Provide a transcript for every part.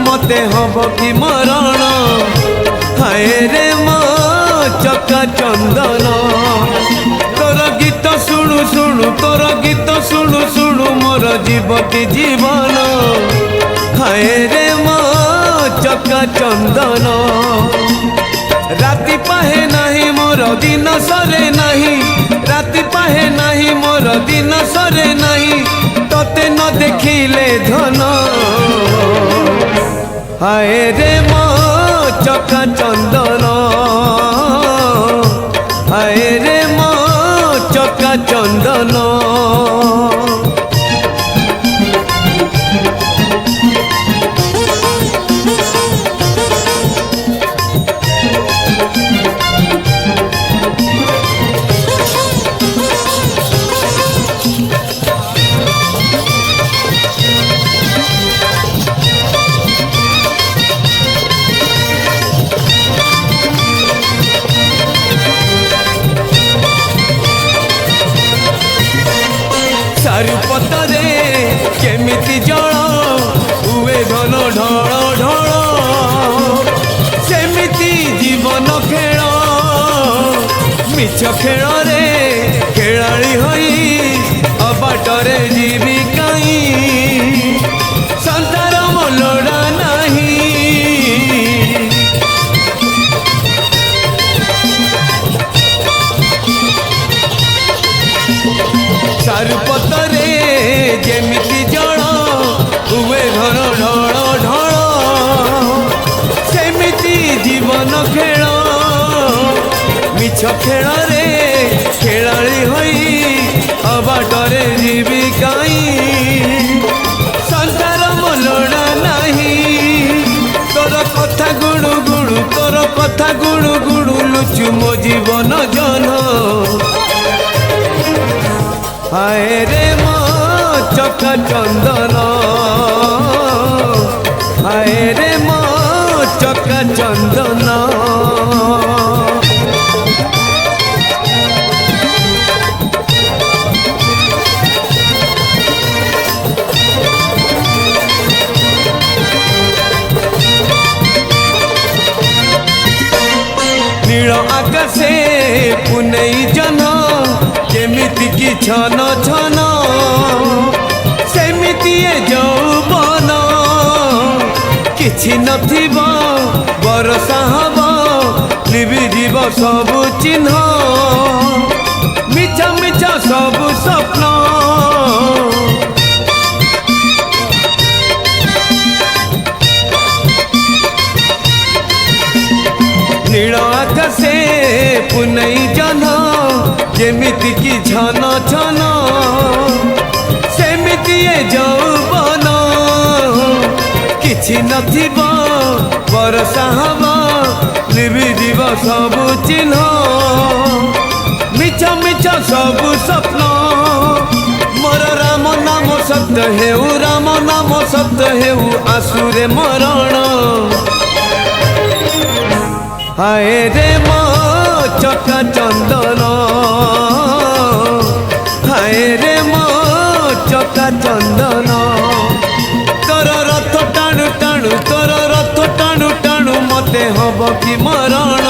मते हब कि मरण हाय रे मो चका चंदन तोर गीत शुणु शुणु तोर गीत शुणु शुणु मोर जीवती जीवन हाय रे मो चका चंदन राति पाहे नहीं मोर दिन सरे नहीं राति पाहे नहीं मोर दिन सरे नहीं तोते न देखिले धन हाय रे मो चका चंदन हाय रे मो चका चंदन चारुपतरे केमिति जल हुए घन ढल ढल सेमिति जीवन खेल मिछ खेल रे खेलाड़ी होई अबाटरे जीवी कहीं संसार मोलड़ा नहीं चारुपतरे जेमिति जल हुए घर ढल ढल सेमिति जीवन खेल मिछ खेल रे खेलाड़ी होई अबाटरे जीवी कहीं संसार मोलड़ा नहीं तोर कथा गुणु गुणु तोर कथा गुणु गुणु लुचु मो जीवन जन हाय रे मो चका चंदन हाय रे मो चका चंदन नील आकाशे पुनई जन जेमिति की छन छन सेमिति यौवन किछि नथिबो बरसा हबो लिबि जीव सब चिन्ह मिछ मिछ सब स्वप्न नील आकाशे पुनई जन जेमिति की छन छन सेमिति यौवन किछि नथिबो बरसा हबो लिबि जीव सब चिन्ह मिछ मिछ सब स्वप्न मोर राम नाम सत्य हेउ राम नाम सत्य हेउ आसुरे मरण हाय रे मो चका चंदन हाय रे मो चका चंदन तोर रथ टाणु टाणु तोर रथ टाणु टाणु मते हब कि मरण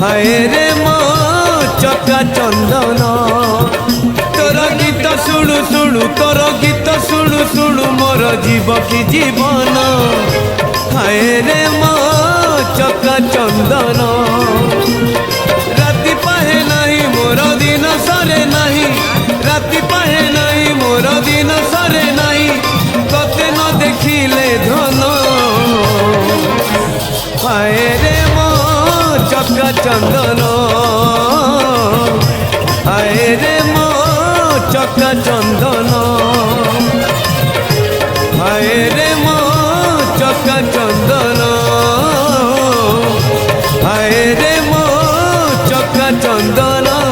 हाय रे मो चका चंदन तोर गीत शुणु शुणु तोर गीत शुणु शुणु मोर जीव कि जीवन हाय रे मो चका चंदन राति पाहे नहीं मोर दिन सरे नहीं राति पाहे नहीं मोर दिन सरे नहीं कते न देखिले धन हाय रे मो चका चंदन हाय रे मो चका चंदन ଚକା ଚନ୍ଦନ